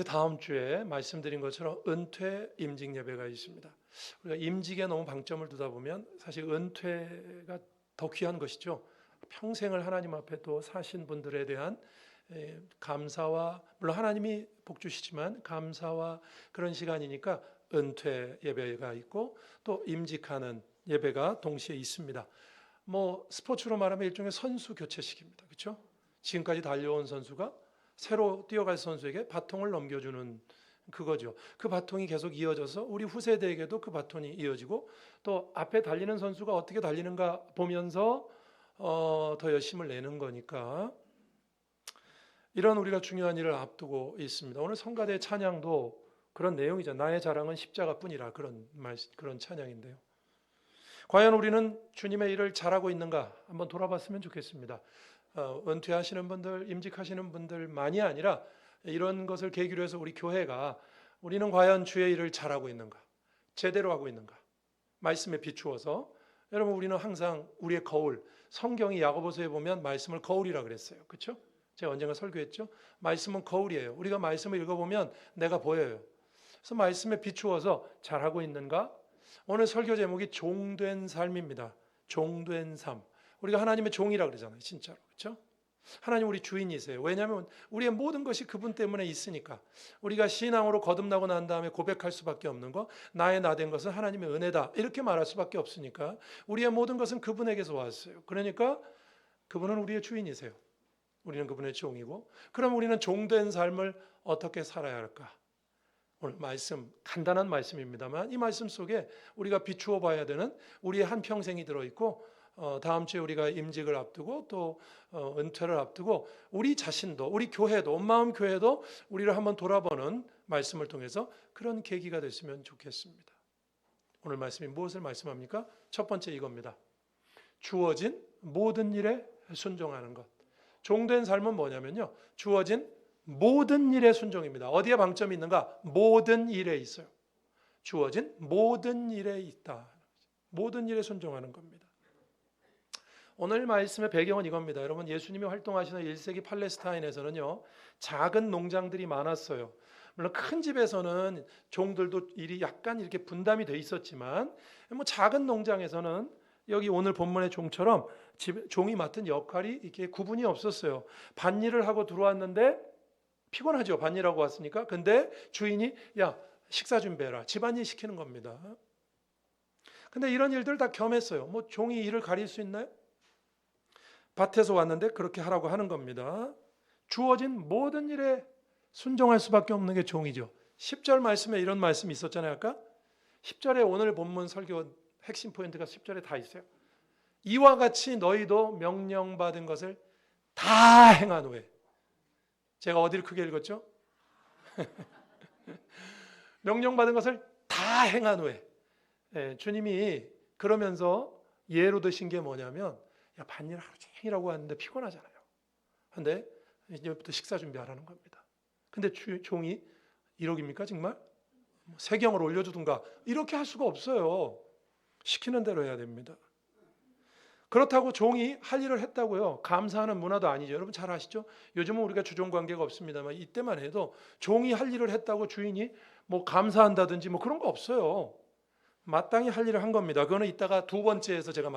다음 주에 말씀드린 것처럼 은퇴 임직 예배가 있습니다. 우리가 임직에 너무 방점을 두다 보면 사실 은퇴가 더 귀한 것이죠. 평생을 하나님 앞에 또 사신 분들에 대한 감사와, 물론 하나님이 복 주시지만 감사와 그런 시간이니까 은퇴 예배가 있고 또 임직하는 예배가 동시에 있습니다. 뭐 스포츠로 말하면 일종의 선수 교체식입니다. 그렇죠? 지금까지 달려온 선수가 새로 뛰어갈 선수에게 바통을 넘겨주는 그거죠. 그 바통이 계속 이어져서 우리 후세대에게도 그 바통이 이어지고 또 앞에 달리는 선수가 어떻게 달리는가 보면서 더 열심을 내는 거니까 이런 우리가 중요한 일을 앞두고 있습니다. 오늘 성가대 찬양도 그런 내용이죠. 나의 자랑은 십자가뿐이라 그런 찬양인데요. 과연 우리는 주님의 일을 잘하고 있는가 한번 돌아봤으면 좋겠습니다. 은퇴하시는 분들, 임직하시는 분들만이 아니라 이런 것을 계기로 해서 우리 교회가 우리는 과연 주의 일을 잘하고 있는가, 제대로 하고 있는가, 말씀에 비추어서. 여러분, 우리는 항상 우리의 거울, 성경이 야고보서에 보면 말씀을 거울이라 그랬어요. 그렇죠? 제가 언젠가 설교했죠. 말씀은 거울이에요. 우리가 말씀을 읽어보면 내가 보여요. 그래서 말씀에 비추어서 잘하고 있는가? 오늘 설교 제목이 종된 삶입니다. 종된 삶. 우리가 하나님의 종이라 그러잖아요. 진짜로. 그렇죠? 하나님 우리 주인이세요. 왜냐하면 우리의 모든 것이 그분 때문에 있으니까. 우리가 신앙으로 거듭나고 난 다음에 고백할 수밖에 없는 거, 나의 나 된 것은 하나님의 은혜다, 이렇게 말할 수밖에 없으니까 우리의 모든 것은 그분에게서 왔어요. 그러니까 그분은 우리의 주인이세요. 우리는 그분의 종이고, 그럼 우리는 종된 삶을 어떻게 살아야 할까? 오늘 말씀, 간단한 말씀입니다만 이 말씀 속에 우리가 비추어 봐야 되는 우리의 한 평생이 들어있고, 다음 주에 우리가 임직을 앞두고 또 은퇴를 앞두고 우리 자신도, 우리 교회도, 온마음 교회도 우리를 한번 돌아보는 말씀을 통해서 그런 계기가 됐으면 좋겠습니다. 오늘 말씀이 무엇을 말씀합니까? 첫 번째 이겁니다. 주어진 모든 일에 순종하는 것. 종된 삶은 뭐냐면요, 주어진 모든 일에 순종입니다. 어디에 방점이 있는가? 모든 일에 있어요. 주어진 모든 일에 있다. 모든 일에 순종하는 겁니다. 오늘 말씀의 배경은 이겁니다. 여러분, 예수님이 활동하시는 1세기 팔레스타인에서는요, 작은 농장들이 많았어요. 물론 큰 집에서는 종들도 일이 약간 이렇게 분담이 돼 있었지만, 뭐 작은 농장에서는 여기 오늘 본문의 종처럼 종이 맡은 역할이 이렇게 구분이 없었어요. 밭일을 하고 들어왔는데 피곤하죠. 밭일하고 왔으니까. 근데 주인이 야, 식사 준비해라, 집안일 시키는 겁니다. 근데 이런 일들 다 겸했어요. 뭐 종이 일을 가릴 수 있나요? 밭에서 왔는데 그렇게 하라고 하는 겁니다. 주어진 모든 일에 순종할 수밖에 없는 게 종이죠. 10절 말씀에 이런 말씀이 있었잖아요. 아까 10절에 오늘 본문 설교 핵심 포인트가 10절에 다 있어요. 이와 같이 너희도 명령받은 것을 다 행한 후에. 제가 어디를 크게 읽었죠? 명령받은 것을 다 행한 후에. 주님이 그러면서 예로 드신 게 뭐냐면, 야, 밭일 하루 종일 하고 왔는데 피곤하잖아요. 근데 이제부터 식사 준비하라는 겁니다. 근데 종이 1억입니까 정말? 세경을 올려주든가 이렇게 할 수가 없어요. 시키는 대로 해야 됩니다. 그렇다고 종이 할 일을 했다고요 감사하는 문화도 아니죠. 여러분 잘 아시죠? 요즘은 우리가 주종 관계가 없습니다만 이때만 해도 종이 할 일을 했다고 주인이 뭐 감사한다든지 뭐 그런 거 없어요. 마땅히 할 일을 한 겁니다. 그거는 이따가 두 번째에서 제가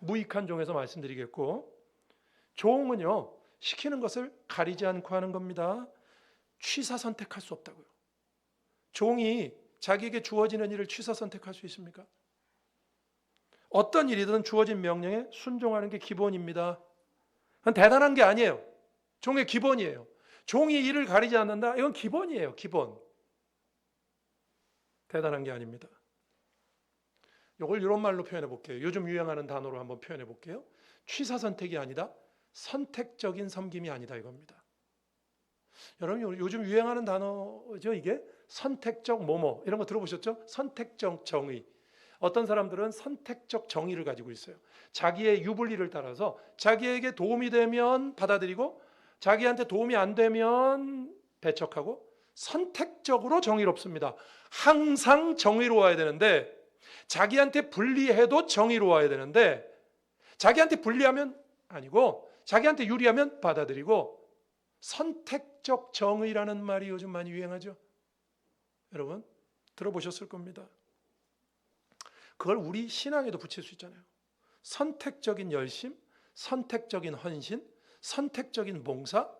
무익한 종에서 말씀드리겠고, 종은요 시키는 것을 가리지 않고 하는 겁니다. 취사 선택할 수 없다고요. 종이 자기에게 주어지는 일을 취사 선택할 수 있습니까? 어떤 일이든 주어진 명령에 순종하는 게 기본입니다. 그건 대단한 게 아니에요. 종의 기본이에요. 종이 일을 가리지 않는다? 이건 기본이에요. 기본. 대단한 게 아닙니다. 이걸 이런 말로 표현해 볼게요. 요즘 유행하는 단어로 한번 표현해 볼게요. 취사 선택이 아니다. 선택적인 섬김이 아니다 이겁니다. 여러분 요즘 유행하는 단어죠. 이게 선택적 뭐뭐 이런 거 들어보셨죠? 선택적 정의. 어떤 사람들은 선택적 정의를 가지고 있어요. 자기의 유불리를 따라서 자기에게 도움이 되면 받아들이고 자기한테 도움이 안 되면 배척하고 선택적으로 정의롭습니다. 항상 정의로워야 되는데 자기한테 불리해도 정의로워야 되는데 자기한테 불리하면 아니고 자기한테 유리하면 받아들이고 선택적 정의라는 말이 요즘 많이 유행하죠. 여러분 들어보셨을 겁니다. 그걸 우리 신앙에도 붙일 수 있잖아요. 선택적인 열심, 선택적인 헌신, 선택적인 봉사.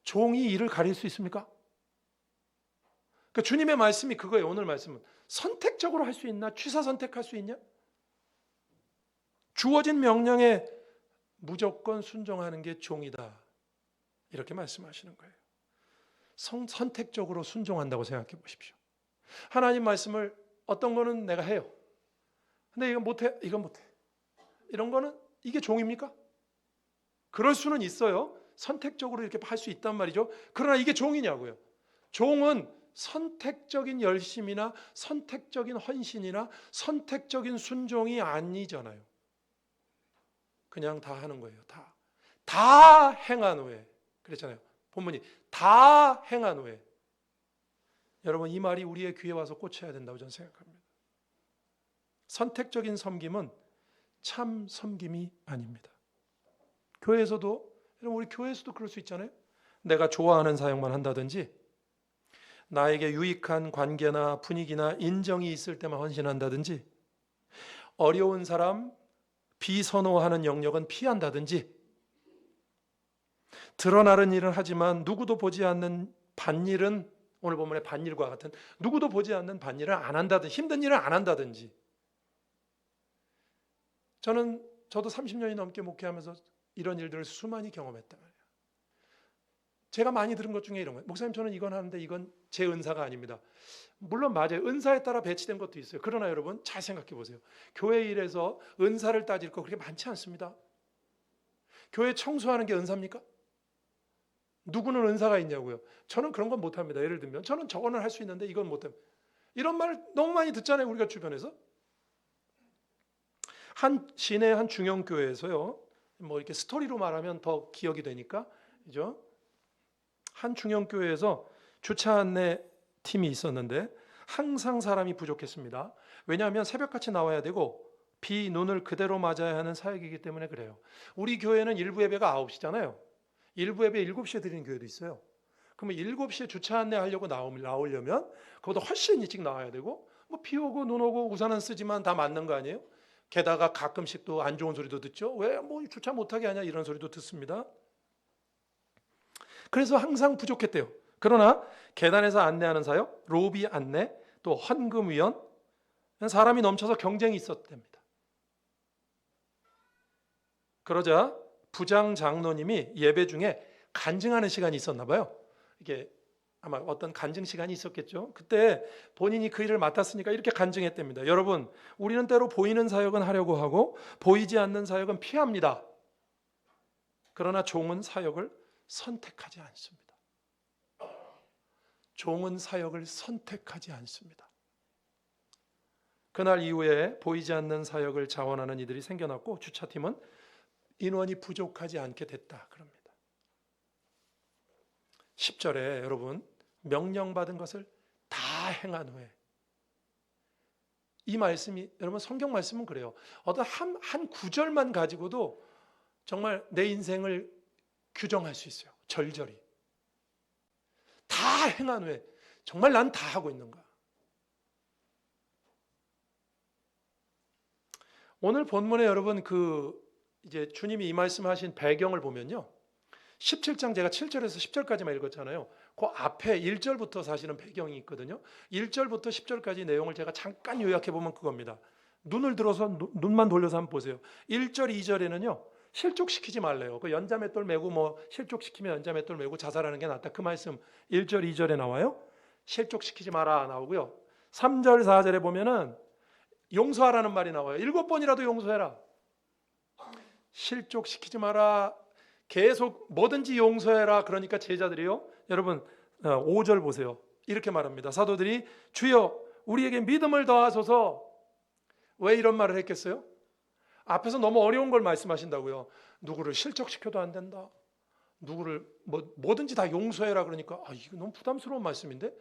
종이 이를 가릴 수 있습니까? 그러니까 주님의 말씀이 그거예요. 오늘 말씀은 선택적으로 할 수 있나? 취사 선택할 수 있냐? 주어진 명령에 무조건 순종하는 게 종이다. 이렇게 말씀하시는 거예요. 선택적으로 순종한다고 생각해 보십시오. 하나님 말씀을 어떤 거는 내가 해요. 근데 이건 못해, 이건 못해. 이런 거는 이게 종입니까? 그럴 수는 있어요. 선택적으로 이렇게 할 수 있단 말이죠. 그러나 이게 종이냐고요. 종은 선택적인 열심이나 선택적인 헌신이나 선택적인 순종이 아니잖아요. 그냥 다 하는 거예요. 다 행한 후에. 그랬잖아요. 본문이 다 행한 후에. 여러분 이 말이 우리의 귀에 와서 꽂혀야 된다고 저는 생각합니다. 선택적인 섬김은 참 섬김이 아닙니다. 교회에서도, 여러분 우리 교회에서도 그럴 수 있잖아요. 내가 좋아하는 사역만 한다든지, 나에게 유익한 관계나 분위기나 인정이 있을 때만 헌신한다든지, 어려운 사람, 비선호하는 영역은 피한다든지, 드러나는 일은 하지만 누구도 보지 않는 밭일은, 오늘 본문의 밭일과 같은 누구도 보지 않는 밭일을 안 한다든지, 힘든 일을 안 한다든지. 저도 30년이 넘게 목회하면서 이런 일들을 수많이 경험했단 말이에요. 제가 많이 들은 것 중에 이런 거예요. 목사님 저는 이건 하는데 이건 제 은사가 아닙니다. 물론 맞아요. 은사에 따라 배치된 것도 있어요. 그러나 여러분 잘 생각해 보세요. 교회 일에서 은사를 따질 거 그렇게 많지 않습니다. 교회 청소하는 게 은사입니까? 누구는 은사가 있냐고요. 저는 그런 건 못합니다. 예를 들면 저는 저거는 할 수 있는데 이건 못합니다. 이런 말 너무 많이 듣잖아요. 우리가 주변에서. 시내 한 중형교회에서요. 뭐 이렇게 스토리로 말하면 더 기억이 되니까, 그죠? 한 중형교회에서 주차 안내 팀이 있었는데 항상 사람이 부족했습니다. 왜냐하면 새벽같이 나와야 되고 비, 눈을 그대로 맞아야 하는 사역이기 때문에 그래요. 우리 교회는 일부 예배가 9시잖아요. 일부 예배 7시에 드리는 교회도 있어요. 그러면 7시에 주차 안내하려고 나오려면 그보다 훨씬 일찍 나와야 되고, 뭐 비 오고 눈 오고 우산은 쓰지만 다 맞는 거 아니에요? 게다가 가끔씩 또 안 좋은 소리도 듣죠. 왜 뭐 주차 못하게 하냐 이런 소리도 듣습니다. 그래서 항상 부족했대요. 그러나 계단에서 안내하는 사역, 로비 안내, 또 헌금위원, 사람이 넘쳐서 경쟁이 있었답니다. 그러자 부장 장로님이 예배 중에 간증하는 시간이 있었나 봐요. 이게 아마 어떤 간증 시간이 있었겠죠. 그때 본인이 그 일을 맡았으니까 이렇게 간증했답니다. 여러분, 우리는 때로 보이는 사역은 하려고 하고 보이지 않는 사역은 피합니다. 그러나 종은 사역을 선택하지 않습니다. 종은 사역을 선택하지 않습니다. 그날 이후에 보이지 않는 사역을 자원하는 이들이 생겨났고 주차팀은 인원이 부족하지 않게 됐다 그럽니다. 10절에 여러분 명령받은 것을 다 행한 후에, 이 말씀이 여러분 성경 말씀은 그래요. 어떤 한 구절만 가지고도 정말 내 인생을 규정할 수 있어요. 절절히 다 행한 후에 정말 난 다 하고 있는가? 오늘 본문에 여러분 이제 주님이 이 말씀하신 배경을 보면요. 17장 제가 7절에서 10절까지만 읽었잖아요. 그 앞에 1절부터 사실은 배경이 있거든요. 1절부터 10절까지 내용을 제가 잠깐 요약해 보면 그겁니다. 눈을 들어서 눈만 돌려서 한번 보세요. 1절, 2절에는요. 실족시키지 말래요. 그 연자맷돌 메고 뭐 실족시키면 연자맷돌 메고 자살하는 게 낫다. 그 말씀 1절, 2절에 나와요. 실족시키지 마라 나오고요. 3절, 4절에 보면은 용서하라는 말이 나와요. 7번이라도 용서해라. 실족시키지 마라. 계속 뭐든지 용서해라. 그러니까 제자들이요. 여러분 5절 보세요. 이렇게 말합니다. 사도들이 주여 우리에게 믿음을 더하소서. 왜 이런 말을 했겠어요? 앞에서 너무 어려운 걸 말씀하신다고요. 누구를 실족시켜도 안 된다. 누구를 뭐든지 다 용서해라. 그러니까 이거 너무 부담스러운 말씀인데,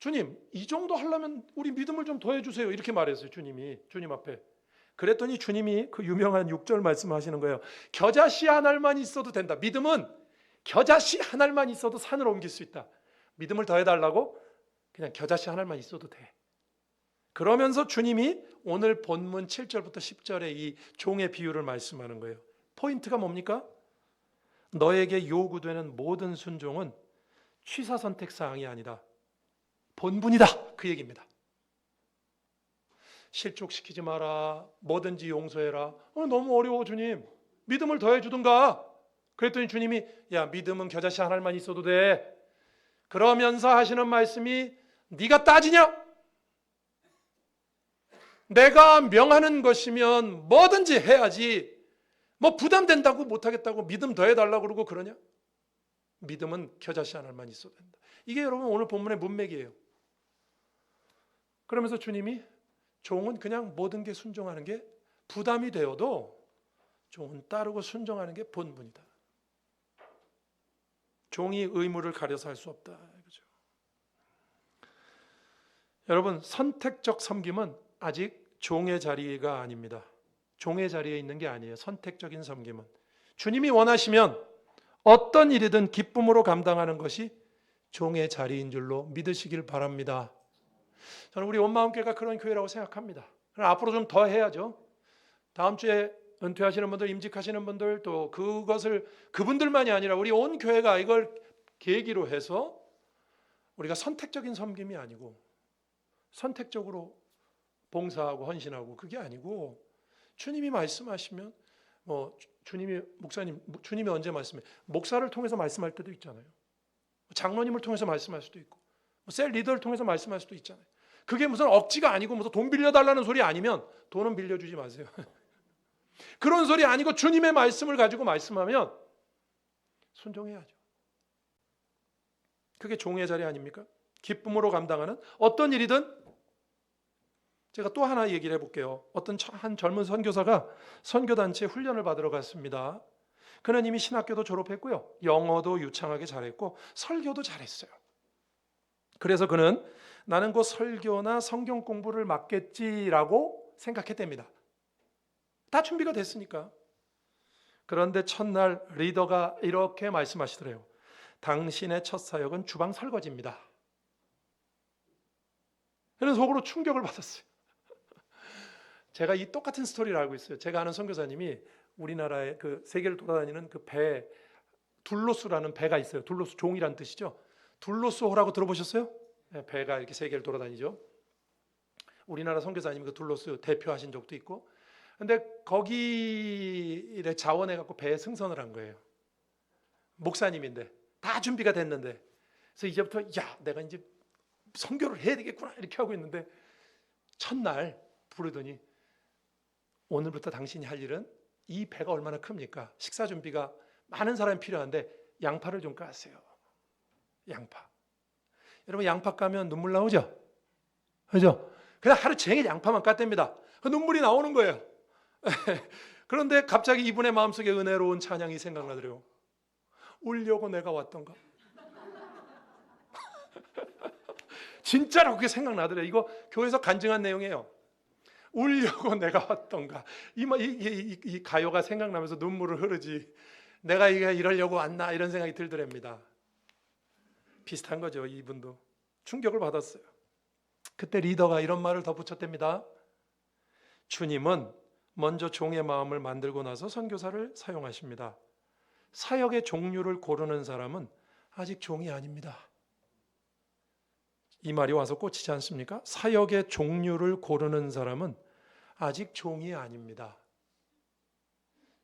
주님 이 정도 하려면 우리 믿음을 좀 더해 주세요. 이렇게 말했어요. 주님 앞에. 그랬더니 주님이 그 유명한 6절 말씀하시는 거예요. 겨자씨 하나만 있어도 된다. 믿음은 겨자씨 한 알만 있어도 산을 옮길 수 있다. 믿음을 더해달라고? 그냥 겨자씨 한 알만 있어도 돼. 그러면서 주님이 오늘 본문 7절부터 10절에 이 종의 비유를 말씀하는 거예요. 포인트가 뭡니까? 너에게 요구되는 모든 순종은 취사선택사항이 아니다. 본분이다. 그 얘기입니다. 실족시키지 마라. 뭐든지 용서해라. 너무 어려워 주님. 믿음을 더해 주든가. 그랬더니 주님이 야, 믿음은 겨자씨 한 알만 있어도 돼. 그러면서 하시는 말씀이 네가 따지냐? 내가 명하는 것이면 뭐든지 해야지. 뭐 부담된다고 못하겠다고 믿음 더해달라고 그러고 그러냐? 믿음은 겨자씨 한 알만 있어도 된다. 이게 여러분 오늘 본문의 문맥이에요. 그러면서 주님이 종은 그냥 모든 게 순종하는 게 부담이 되어도 종은 따르고 순종하는 게 본분이다. 종이 의무를 가려서 할 수 없다. 그죠? 여러분, 선택적 섬김은 아직 종의 자리가 아닙니다. 종의 자리에 있는 게 아니에요. 선택적인 섬김은 주님이 원하시면 어떤 일이든 기쁨으로 감당하는 것이 종의 자리인 줄로 믿으시길 바랍니다. 저는 우리 온마음교회가 그런 교회라고 생각합니다. 그럼 앞으로 좀 더 해야죠. 다음 주에 은퇴하시는 분들, 임직하시는 분들, 또 그것을 그분들만이 아니라 우리 온 교회가 이걸 계기로 해서 우리가 선택적인 섬김이 아니고 선택적으로 봉사하고 헌신하고 그게 아니고 주님이 말씀하시면 주님이 언제 말씀해? 목사를 통해서 말씀할 때도 있잖아요. 장로님을 통해서 말씀할 수도 있고 셀 리더를 통해서 말씀할 수도 있잖아요. 그게 무슨 억지가 아니고 무슨 돈 빌려달라는 소리 아니면 돈은 빌려주지 마세요. 그런 소리 아니고 주님의 말씀을 가지고 말씀하면 순종해야죠. 그게 종의 자리 아닙니까? 기쁨으로 감당하는 어떤 일이든. 제가 또 하나 얘기를 해볼게요. 어떤 한 젊은 선교사가 선교단체 훈련을 받으러 갔습니다. 그는 이미 신학교도 졸업했고요. 영어도 유창하게 잘했고 설교도 잘했어요. 그래서 그는 나는 곧 설교나 성경 공부를 맡겠지라고 생각했답니다. 다 준비가 됐으니까. 그런데 첫날 리더가 이렇게 말씀하시더래요. 당신의 첫 사역은 주방 설거지입니다. 그래서 속으로 충격을 받았어요. 제가 이 똑같은 스토리를 알고 있어요. 제가 아는 선교사님이 우리나라의 그 세계를 돌아다니는 그 배, 둘로스라는 배가 있어요. 둘로스, 종이란 뜻이죠. 둘로스호라고 들어보셨어요? 네, 배가 이렇게 세계를 돌아다니죠. 우리나라 선교사님이 그 둘로스 대표하신 적도 있고. 근데 거기에 자원해 갖고 배에 승선을 한 거예요. 목사님인데 다 준비가 됐는데, 그래서 이제부터 야, 내가 이제 선교를 해야 되겠구나 이렇게 하고 있는데 첫날 부르더니 오늘부터 당신이 할 일은 이 배가 얼마나 큽니까? 식사 준비가 많은 사람이 필요한데 양파를 좀 까세요. 양파. 여러분 양파 까면 눈물 나오죠? 그죠? 그냥 하루 종일 양파만 깠답니다. 그 눈물이 나오는 거예요. 그런데 갑자기 이분의 마음속에 은혜로운 찬양이 생각나더래요. 울려고 내가 왔던가. 진짜로 그게 생각나더래요. 이거 교회에서 간증한 내용이에요. 울려고 내가 왔던가. 이 가요가 생각나면서 눈물을 흐르지. 내가 이러려고 왔나 이런 생각이 들더랍니다. 비슷한 거죠. 이분도 충격을 받았어요. 그때 리더가 이런 말을 덧붙였답니다. 주님은 먼저 종의 마음을 만들고 나서 선교사를 사용하십니다. 사역의 종류를 고르는 사람은 아직 종이 아닙니다. 이 말이 와서 꽂히지 않습니까? 사역의 종류를 고르는 사람은 아직 종이 아닙니다.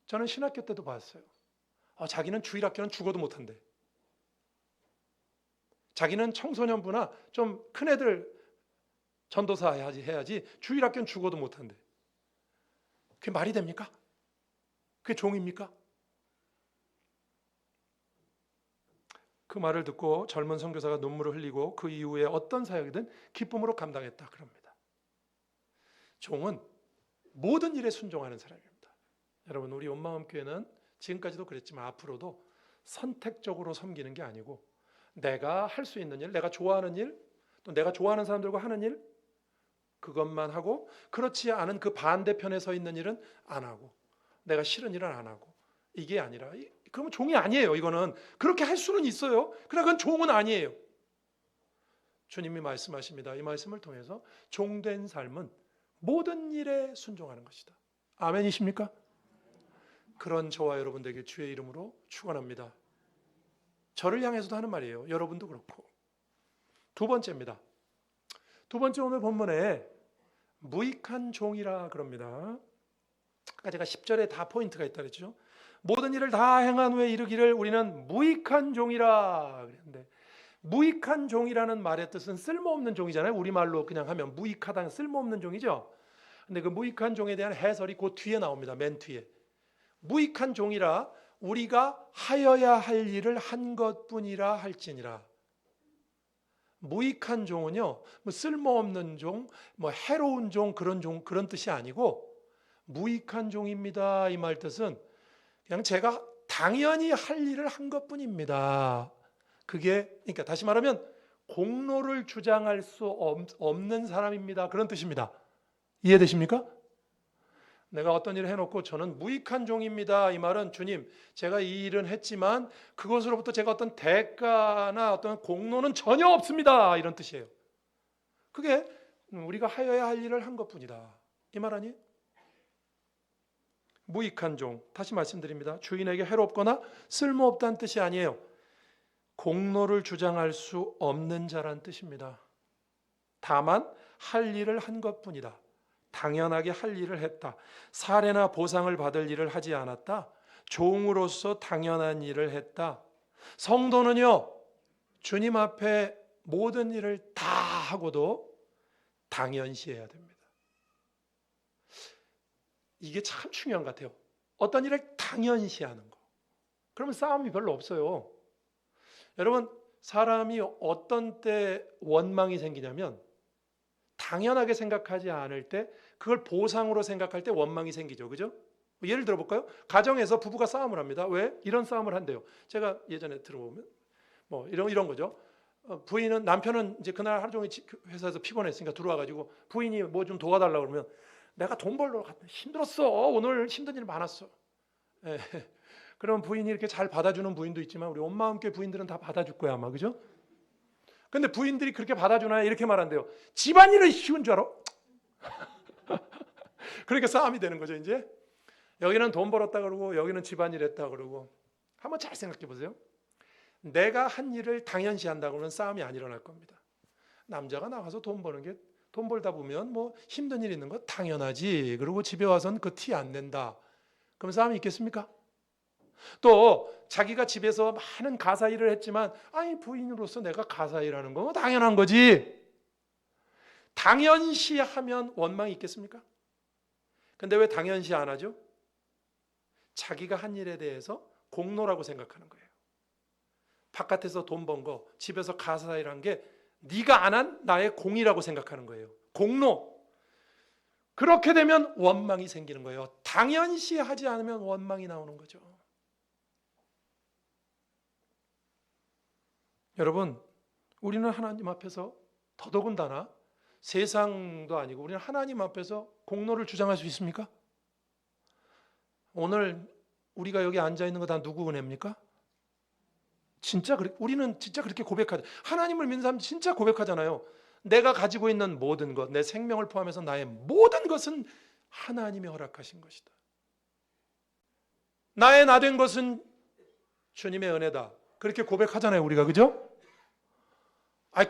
저는 신학교 때도 봤어요. 자기는 주일학교는 죽어도 못한대. 자기는 청소년부나 좀 큰 애들 전도사 해야지 주일학교는 죽어도 못한대. 그게 말이 됩니까? 그게 종입니까? 그 말을 듣고 젊은 선교사가 눈물을 흘리고 그 이후에 어떤 사역이든 기쁨으로 감당했다 그럽니다. 종은 모든 일에 순종하는 사람입니다. 여러분 우리 온마음교회는 지금까지도 그랬지만 앞으로도 선택적으로 섬기는 게 아니고 내가 할 수 있는 일, 내가 좋아하는 일, 또 내가 좋아하는 사람들과 하는 일 그것만 하고 그렇지 않은 그 반대편에 서 있는 일은 안 하고 내가 싫은 일은 안 하고 이게 아니라 그러면 종이 아니에요. 이거는 그렇게 할 수는 있어요. 그러나 그건 종은 아니에요. 주님이 말씀하십니다. 이 말씀을 통해서 종된 삶은 모든 일에 순종하는 것이다. 아멘이십니까? 그런 저와 여러분 되길 주의 이름으로 축원합니다. 저를 향해서도 하는 말이에요. 여러분도 그렇고. 두 번째입니다. 두 번째 오늘 본문에 무익한 종이라 그럽니다. 아까 제가 10절에 다 포인트가 있다 그랬죠. 모든 일을 다 행한 후에 이르기를 우리는 무익한 종이라 그랬는데, 무익한 종이라는 말의 뜻은 쓸모없는 종이잖아요. 우리말로 그냥 하면 무익하다, 쓸모없는 종이죠. 근데 그 무익한 종에 대한 해설이 그 뒤에 나옵니다. 맨 뒤에. 무익한 종이라 우리가 하여야 할 일을 한 것뿐이라 할지니라. 무익한 종은요, 뭐 쓸모없는 종, 뭐 해로운 종, 그런 뜻이 아니고, 무익한 종입니다. 이 말 뜻은 그냥 제가 당연히 할 일을 한 것뿐입니다. 그게, 그러니까 다시 말하면 공로를 주장할 수 없는 사람입니다. 그런 뜻입니다. 이해되십니까? 내가 어떤 일을 해놓고 저는 무익한 종입니다. 이 말은 주님, 제가 이 일은 했지만 그것으로부터 제가 어떤 대가나 어떤 공로는 전혀 없습니다. 이런 뜻이에요. 그게 우리가 하여야 할 일을 한 것뿐이다. 이 말 아니에요? 무익한 종, 다시 말씀드립니다. 주인에게 해롭거나 쓸모없다는 뜻이 아니에요. 공로를 주장할 수 없는 자란 뜻입니다. 다만 할 일을 한 것뿐이다. 당연하게 할 일을 했다. 사례나 보상을 받을 일을 하지 않았다. 종으로서 당연한 일을 했다. 성도는요, 주님 앞에 모든 일을 다 하고도 당연시해야 됩니다. 이게 참 중요한 것 같아요. 어떤 일을 당연시하는 거. 그러면 싸움이 별로 없어요. 여러분, 사람이 어떤 때 원망이 생기냐면 당연하게 생각하지 않을 때, 그걸 보상으로 생각할 때 원망이 생기죠. 그죠? 예를 들어볼까요? 가정에서 부부가 싸움을 합니다. 왜? 이런 싸움을 한대요. 제가 예전에 들어보면 뭐 이런 거죠. 부인은, 남편은 이제 그날 하루 종일 회사에서 피곤했으니까 들어와가지고 부인이 뭐 좀 도와달라고 그러면, 내가 돈 벌러 갔다 힘들었어. 오늘 힘든 일 많았어. 예. 그럼 부인이 이렇게 잘 받아주는 부인도 있지만 우리 온마음교회 부인들은 다 받아줄 거야 아마. 그죠? 근데 부인들이 그렇게 받아주나요? 이렇게 말한대요. 집안일은 쉬운 줄 알아? 그렇게 싸움이 되는 거죠. 이제 여기는 돈 벌었다 그러고 여기는 집안일 했다 그러고. 한번 잘 생각해 보세요. 내가 한 일을 당연시한다고 하면 싸움이 안 일어날 겁니다. 남자가 나가서 돈 버는 게, 돈 벌다 보면 뭐 힘든 일 있는 거 당연하지. 그리고 집에 와서는 그 티 안 낸다. 그럼 싸움이 있겠습니까? 또 자기가 집에서 많은 가사 일을 했지만, 아니 부인으로서 내가 가사 일하는 건 당연한 거지. 당연시하면 원망이 있겠습니까? 근데 왜 당연시 안 하죠? 자기가 한 일에 대해서 공로라고 생각하는 거예요. 바깥에서 돈 번 거, 집에서 가사 일한 게 네가 안 한 나의 공이라고 생각하는 거예요. 공로. 그렇게 되면 원망이 생기는 거예요. 당연시하지 않으면 원망이 나오는 거죠. 여러분, 우리는 하나님 앞에서 더더군다나 세상도 아니고 우리는 하나님 앞에서 공로를 주장할 수 있습니까? 오늘 우리가 여기 앉아 있는 거 다 누구 은혜입니까? 진짜 우리는 진짜 그렇게 고백하죠. 하나님을 믿는 사람 진짜 고백하잖아요. 내가 가지고 있는 모든 것, 내 생명을 포함해서 나의 모든 것은 하나님이 허락하신 것이다. 나의 나 된 것은 주님의 은혜다. 그렇게 고백하잖아요, 우리가. 그죠?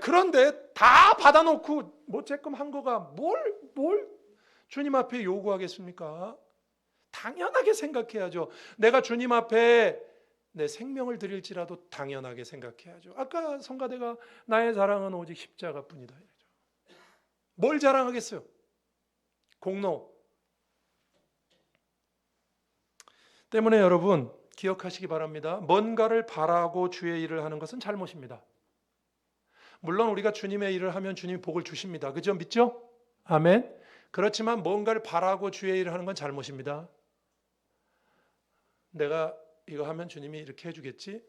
그런데 다 받아놓고 못제끔 한 거가 뭘 주님 앞에 요구하겠습니까? 당연하게 생각해야죠. 내가 주님 앞에 내 생명을 드릴지라도 당연하게 생각해야죠. 아까 성가대가 나의 자랑은 오직 십자가뿐이다. 뭘 자랑하겠어요? 공로. 때문에 여러분 기억하시기 바랍니다. 뭔가를 바라고 주의 일을 하는 것은 잘못입니다. 물론 우리가 주님의 일을 하면 주님이 복을 주십니다. 그죠? 믿죠? 아멘. 그렇지만 뭔가를 바라고 주의 일을 하는 건 잘못입니다. 내가 이거 하면 주님이 이렇게 해주겠지?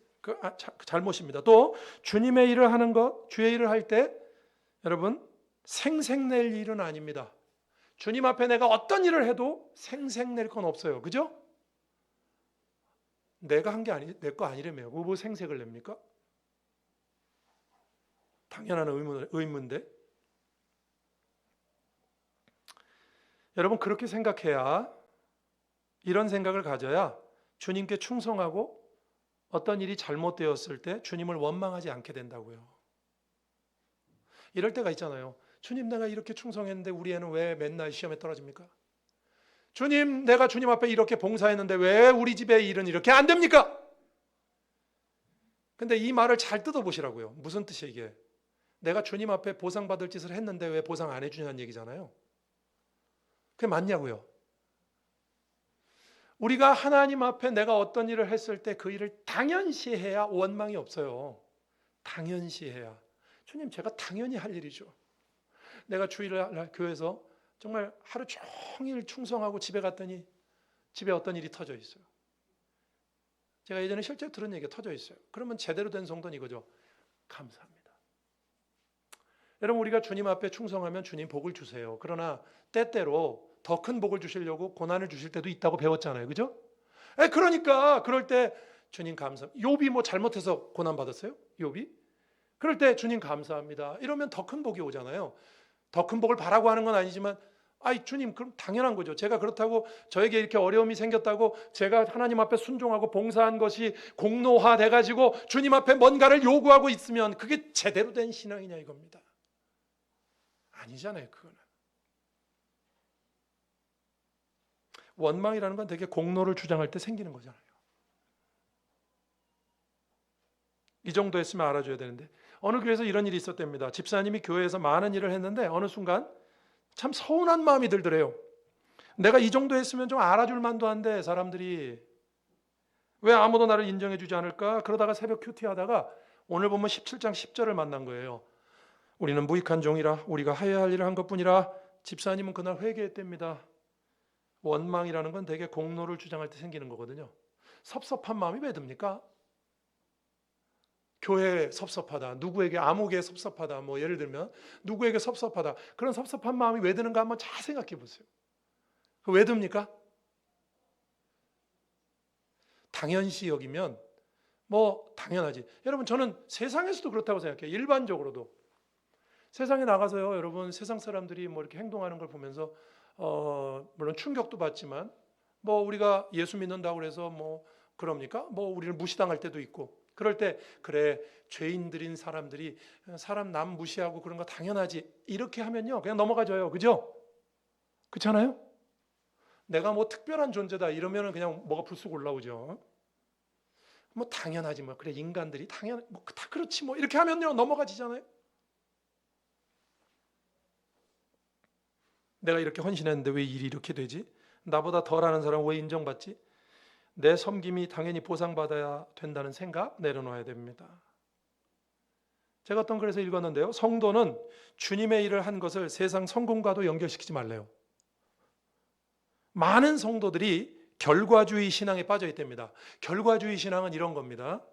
잘못입니다. 또 주님의 일을 하는 것, 주의 일을 할 때 여러분 생색낼 일은 아닙니다. 주님 앞에 내가 어떤 일을 해도 생색낼 건 없어요. 그죠? 내가 한 게 내 거 아니라며요. 뭐 생색을 냅니까? 당연한 의문인데. 여러분 그렇게 생각해야, 이런 생각을 가져야 주님께 충성하고 어떤 일이 잘못되었을 때 주님을 원망하지 않게 된다고요. 이럴 때가 있잖아요. 주님, 내가 이렇게 충성했는데 우리 애는 왜 맨날 시험에 떨어집니까? 주님, 내가 주님 앞에 이렇게 봉사했는데 왜 우리 집의 일은 이렇게 안 됩니까? 근데 이 말을 잘 뜯어보시라고요. 무슨 뜻이에요 이게? 내가 주님 앞에 보상받을 짓을 했는데 왜 보상 안 해주냐는 얘기잖아요. 그게 맞냐고요? 우리가 하나님 앞에 내가 어떤 일을 했을 때 그 일을 당연시해야 원망이 없어요. 당연시해야. 주님, 제가 당연히 할 일이죠. 내가 주일날 교회에서 정말 하루 종일 충성하고 집에 갔더니 집에 어떤 일이 터져 있어요. 제가 예전에 실제 들은 얘기가 터져 있어요. 그러면 제대로 된 성도는 이거죠. 감사합니다. 여러분, 우리가 주님 앞에 충성하면 주님 복을 주세요. 그러나 때때로 더 큰 복을 주시려고 고난을 주실 때도 있다고 배웠잖아요. 그죠? 그러니까 그럴 때 주님 감사합니다. 욥이 뭐 잘못해서 고난 받았어요? 욥이? 그럴 때 주님 감사합니다. 이러면 더 큰 복이 오잖아요. 더 큰 복을 바라고 하는 건 아니지만, 아이 주님, 그럼 당연한 거죠. 제가 그렇다고 저에게 이렇게 어려움이 생겼다고 제가 하나님 앞에 순종하고 봉사한 것이 공로화돼 가지고 주님 앞에 뭔가를 요구하고 있으면 그게 제대로 된 신앙이냐 이겁니다. 아니잖아요, 그거는. 원망이라는 건 되게 공로를 주장할 때 생기는 거잖아요. 이 정도 했으면 알아줘야 되는데, 어느 교회에서 이런 일이 있었답니다. 집사님이 교회에서 많은 일을 했는데 어느 순간 참 서운한 마음이 들더래요. 내가 이 정도 했으면 좀 알아줄 만도 한데 사람들이 왜 아무도 나를 인정해 주지 않을까? 그러다가 새벽 큐티하다가 오늘 보면 17장 10절을 만난 거예요. 우리는 무익한 종이라 우리가 해야 할 일을 한 것뿐이라. 집사님은 그날 회개했답니다. 원망이라는 건 되게 공로를 주장할 때 생기는 거거든요. 섭섭한 마음이 왜 듭니까? 교회에 섭섭하다, 누구에게 아무개 섭섭하다, 뭐 예를 들면 누구에게 섭섭하다, 그런 섭섭한 마음이 왜 드는가 한번 잘 생각해 보세요. 왜 듭니까? 당연시 여기면 뭐 당연하지. 여러분, 저는 세상에서도 그렇다고 생각해요. 일반적으로도 세상에 나가서요, 여러분, 세상 사람들이 뭐 이렇게 행동하는 걸 보면서 물론 충격도 받지만, 뭐 우리가 예수 믿는다고 그래서 뭐 그럽니까? 뭐 우리를 무시당할 때도 있고, 그럴 때 그래, 죄인들인 사람들이 사람 남 무시하고 그런 거 당연하지, 이렇게 하면요 그냥 넘어가져요. 그죠? 그렇잖아요? 내가 뭐 특별한 존재다 이러면은 그냥 뭐가 불쑥 올라오죠. 뭐 당연하지, 뭐 그래, 인간들이 당연 뭐 다 그렇지 뭐 이렇게 하면요 넘어가지잖아요. 내가 이렇게 헌신했는데 왜 일이 이렇게 되지? 나보다 덜하는 사람은 왜 인정받지? 내 섬김이 당연히 보상받아야 된다는 생각 내려놓아야 됩니다. 제가 어떤 글에서 읽었는데요, 성도는 주님의 일을 한 것을 세상 성공과도 연결시키지 말래요. 많은 성도들이 결과주의 신앙에 빠져 있답니다. 결과주의 신앙은 이런 겁니다.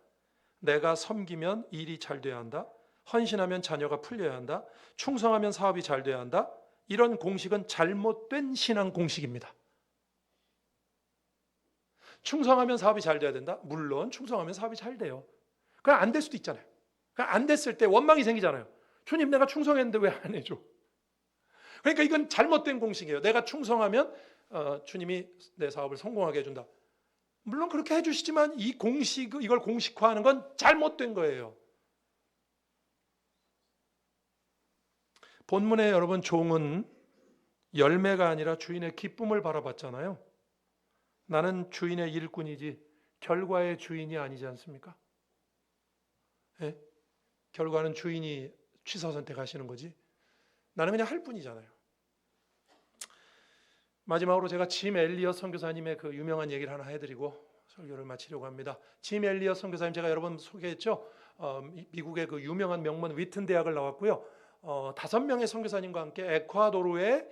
내가 섬기면 일이 잘 돼야 한다. 헌신하면 자녀가 풀려야 한다. 충성하면 사업이 잘 돼야 한다. 이런 공식은 잘못된 신앙 공식입니다. 충성하면 사업이 잘 돼야 된다? 물론 충성하면 사업이 잘 돼요. 그냥 안 될 수도 있잖아요. 그냥 안 됐을 때 원망이 생기잖아요. 주님, 내가 충성했는데 왜 안 해줘? 그러니까 이건 잘못된 공식이에요. 내가 충성하면 주님이 내 사업을 성공하게 해준다. 물론 그렇게 해주시지만 이걸 공식화하는 건 잘못된 거예요. 본문에 여러분, 종은 열매가 아니라 주인의 기쁨을 바라봤잖아요. 나는 주인의 일꾼이지 결과의 주인이 아니지 않습니까? 예? 결과는 주인이 취사 선택하시는 거지. 나는 그냥 할 뿐이잖아요. 마지막으로 제가 짐 엘리엇 선교사님의 그 유명한 얘기를 하나 해드리고 설교를 마치려고 합니다. 짐 엘리엇 선교사님, 제가 여러 번 소개했죠. 미국의 그 유명한 명문 위튼 대학을 나왔고요. 5명의 선교사님과 함께 에콰도르의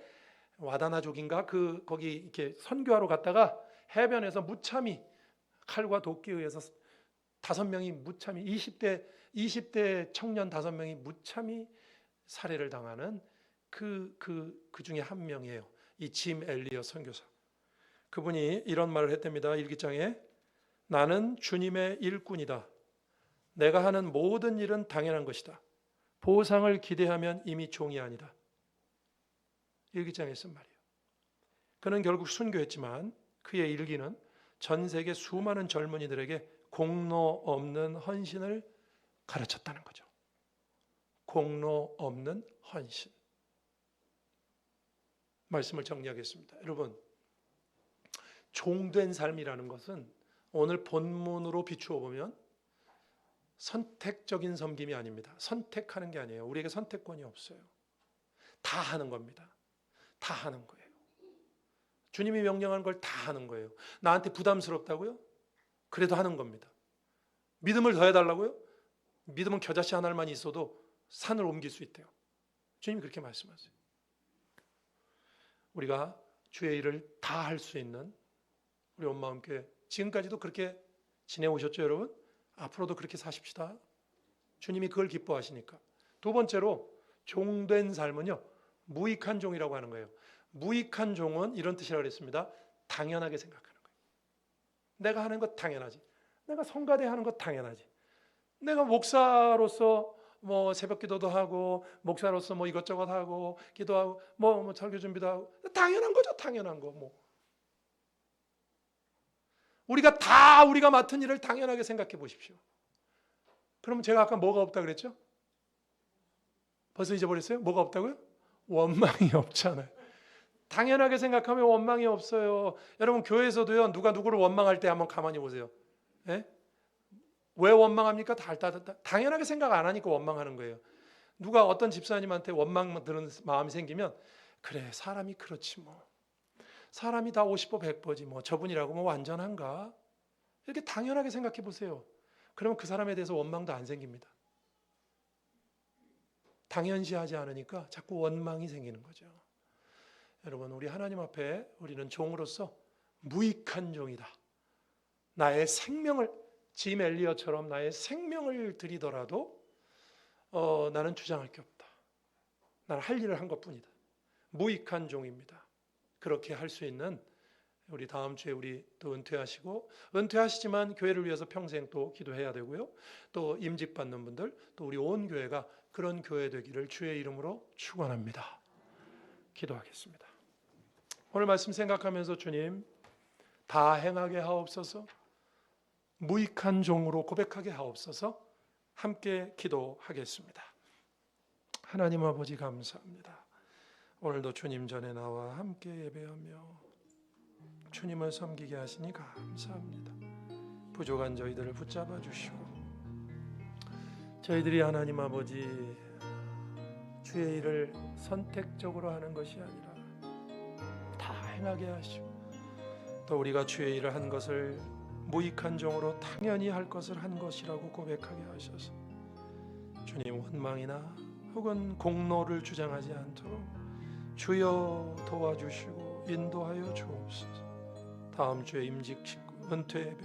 와다나족인가 거기 이렇게 선교하러 갔다가 해변에서 무참히 칼과 도끼에 의해서 5명이 무참히 20대 청년 5명이 무참히 살해를 당하는 그 중에 한 명이에요. 이 짐 엘리엇 선교사. 그분이 이런 말을 했답니다. 일기장에 나는 주님의 일꾼이다. 내가 하는 모든 일은 당연한 것이다. 보상을 기대하면 이미 종이 아니다. 일기장에 쓴 말이에요. 그는 결국 순교했지만 그의 일기는 전 세계 수많은 젊은이들에게 공로 없는 헌신을 가르쳤다는 거죠. 공로 없는 헌신. 말씀을 정리하겠습니다. 여러분, 종된 삶이라는 것은 오늘 본문으로 비추어 보면 선택적인 섬김이 아닙니다. 선택하는 게 아니에요. 우리에게 선택권이 없어요. 다 하는 겁니다. 다 하는 거예요. 주님이 명령한 걸 다 하는 거예요. 나한테 부담스럽다고요? 그래도 하는 겁니다. 믿음을 더해달라고요? 믿음은 겨자씨 하나만 있어도 산을 옮길 수 있대요. 주님이 그렇게 말씀하세요. 우리가 주의 일을 다 할 수 있는 우리 온마음교회, 지금까지도 그렇게 지내오셨죠, 여러분? 앞으로도 그렇게 사십시다. 주님이 그걸 기뻐하시니까. 두 번째로, 종된 삶은요, 무익한 종이라고 하는 거예요. 무익한 종은 이런 뜻이라고 그랬습니다. 당연하게 생각하는 거예요. 내가 하는 것 당연하지. 내가 성가대 하는 것 당연하지. 내가 목사로서 뭐 새벽 기도도 하고, 목사로서 뭐 이것저것 하고, 기도하고, 뭐 설교 준비도 하고, 당연한 거죠, 당연한 거. 뭐. 우리가 맡은 일을 당연하게 생각해 보십시오. 그러면 제가 아까 뭐가 없다 그랬죠? 벌써 잊어버렸어요? 뭐가 없다고요? 원망이 없잖아요. 당연하게 생각하면 원망이 없어요. 여러분, 교회에서도요, 누가 누구를 원망할 때 한번 가만히 보세요. 예? 왜 원망합니까? 당연하게 생각 안 하니까 원망하는 거예요. 누가 어떤 집사님한테 원망 드는 마음이 생기면, 그래, 사람이 그렇지 뭐. 사람이 다 50보 100보지 뭐. 저분이라고 뭐 완전한가? 이렇게 당연하게 생각해 보세요. 그러면 그 사람에 대해서 원망도 안 생깁니다. 당연시하지 않으니까 자꾸 원망이 생기는 거죠. 여러분, 우리 하나님 앞에 우리는 종으로서 무익한 종이다. 나의 생명을, 짐 엘리어처럼 나의 생명을 드리더라도 나는 주장할 게 없다. 나는 할 일을 한 것뿐이다. 무익한 종입니다. 그렇게 할 수 있는 우리 다음 주에 우리 또 은퇴하시고, 은퇴하시지만 교회를 위해서 평생 또 기도해야 되고요. 또 임직 받는 분들, 또 우리 온 교회가 그런 교회 되기를 주의 이름으로 축원합니다. 기도하겠습니다. 오늘 말씀 생각하면서 주님, 다 행하게 하옵소서, 무익한 종으로 고백하게 하옵소서, 함께 기도하겠습니다. 하나님 아버지 감사합니다. 오늘도 주님 전에 나와 함께 예배하며 주님을 섬기게 하시니 감사합니다. 부족한 저희들을 붙잡아 주시고, 저희들이 하나님 아버지 주의 일을 선택적으로 하는 것이 아니라 다 행하게 하시고, 또 우리가 주의 일을 한 것을 무익한 종으로 당연히 할 것을 한 것이라고 고백하게 하셔서 주님, 원망이나 혹은 공로를 주장하지 않도록 주여 도와주시고 인도하여 주옵소서. 다음 주에 임직 식구 은퇴 예배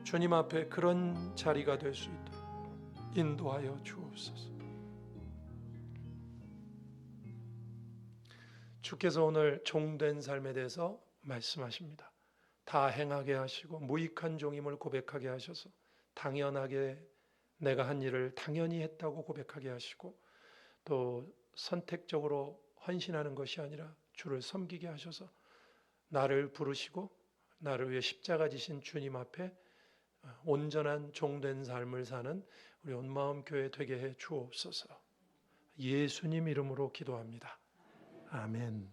주님 앞에 그런 자리가 될 수 있도록 인도하여 주옵소서. 주께서 오늘 종된 삶에 대해서 말씀하십니다. 다 행하게 하시고 무익한 종임을 고백하게 하셔서 당연하게 내가 한 일을 당연히 했다고 고백하게 하시고, 또 선택적으로 헌신하는 것이 아니라 주를 섬기게 하셔서 나를 부르시고 나를 위해 십자가 지신 주님 앞에 온전한 종된 삶을 사는 우리 온마음 교회 되게 해 주옵소서. 예수님 이름으로 기도합니다. 아멘.